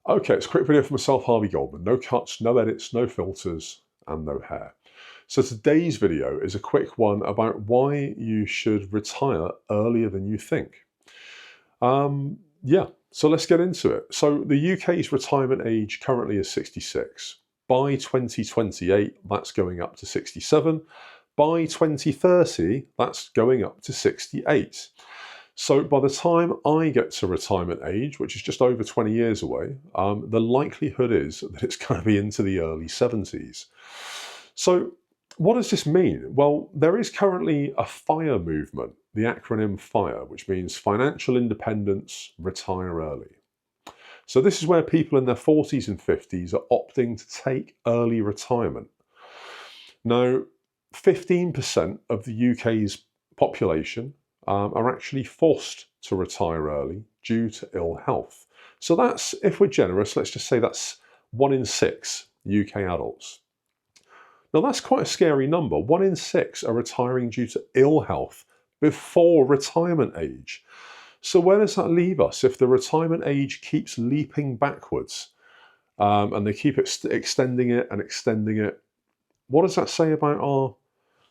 Okay, it's a quick video for myself, Harvey Goldman. No cuts, no edits, no filters, and no hair. So today's video is a quick one about why you should retire earlier than you think. Yeah, so let's get into it. So the UK's retirement age currently is 66. By 2028, that's going up to 67. By 2030, that's going up to 68. So by the time I get to retirement age, which is just over 20 years away, the likelihood is that it's going to be into the early 70s. So what does this mean? Well, there is currently a FIRE movement, the acronym FIRE, which means Financial Independence, Retire Early. So this is where people in their 40s and 50s are opting to take early retirement. Now, 15% of the UK's population are actually forced to retire early due to ill health. So that's, if we're generous, let's just say that's 1 in 6 UK adults. Now that's quite a scary number. 1 in 6 are retiring due to ill health before retirement age. So where does that leave us if the retirement age keeps leaping backwards and they keep extending it and extending it? What does that say about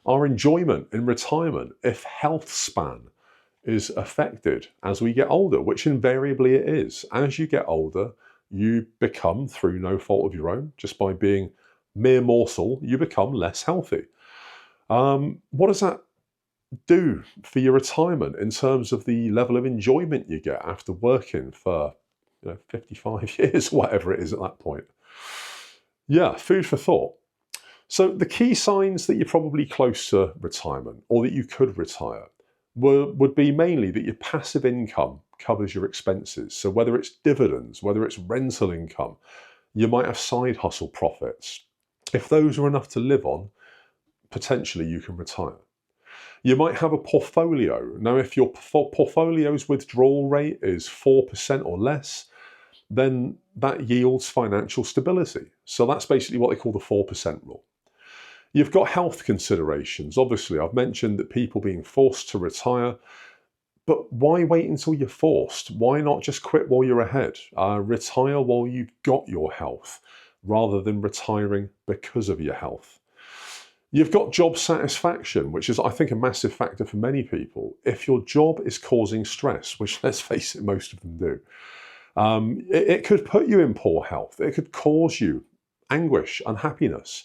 our enjoyment in retirement if health span is affected as we get older, which invariably it is. As you get older, you become, through no fault of your own, just by being mere mortal, you become less healthy. What does that do for your retirement in terms of the level of enjoyment you get after working for 55 years, whatever it is at that point? Yeah, food for thought. So the key signs that you're probably close to retirement or that you could retire would be mainly that your passive income covers your expenses. So whether it's dividends, whether it's rental income, you might have side hustle profits. If those are enough to live on, potentially you can retire. You might have a portfolio. Now, if your portfolio's withdrawal rate is 4% or less, then that yields financial stability. So that's basically what they call the 4% rule. You've got health considerations. Obviously, I've mentioned that people being forced to retire, but why wait until you're forced? Why not just quit while you're ahead? Retire while you've got your health, rather than retiring because of your health. You've got job satisfaction, which is, I think, a massive factor for many people. If your job is causing stress, which, let's face it, most of them do, it could put you in poor health. It could cause you anguish, unhappiness.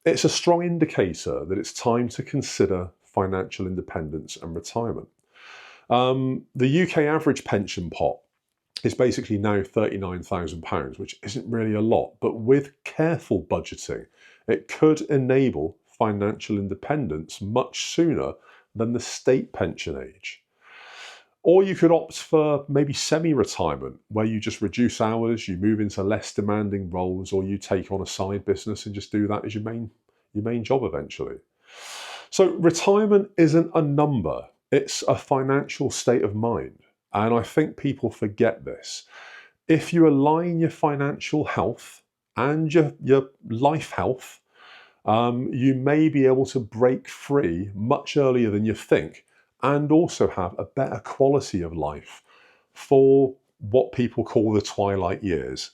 It's a strong indicator that it's time to consider financial independence and retirement. The UK average pension pot is basically now £39,000, which isn't really a lot, but with careful budgeting, it could enable financial independence much sooner than the state pension age. Or you could opt for maybe semi-retirement, where you just reduce hours, you move into less demanding roles, or you take on a side business and just do that as your main job eventually. So retirement isn't a number, it's a financial state of mind. And I think people forget this. If you align your financial health and your life health, you may be able to break free much earlier than you think, and also have a better quality of life for what people call the twilight years.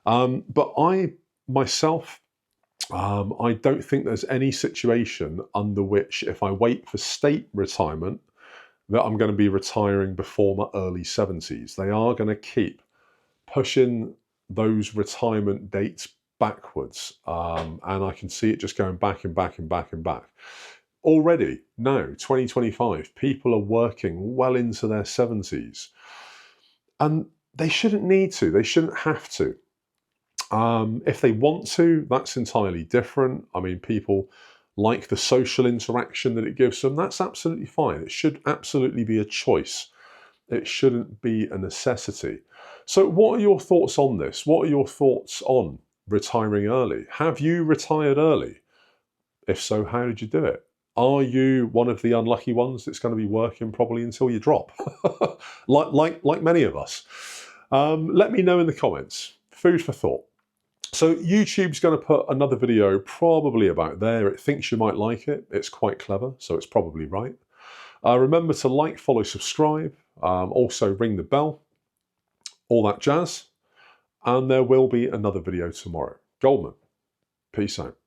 But I myself, I don't think there's any situation under which, if I wait for state retirement, that I'm going to be retiring before my early 70s. They are going to keep pushing those retirement dates backwards. And I can see it just going back and back and back and back. Already, now, 2025, people are working well into their 70s. And they shouldn't need to, they shouldn't have to. If they want to, that's entirely different. I mean, people like the social interaction that it gives them. That's absolutely fine. It should absolutely be a choice. It shouldn't be a necessity. So what are your thoughts on this? What are your thoughts on retiring early? Have you retired early? If so, how did you do it? Are you one of the unlucky ones that's going to be working probably until you drop? like many of us. Let me know in the comments. Food for thought. So YouTube's going to put another video probably about there. It thinks you might like it. It's quite clever, so it's probably right. Remember to like, follow, subscribe. Also ring the bell. All that jazz. and there will be another video tomorrow. Goldman, peace out.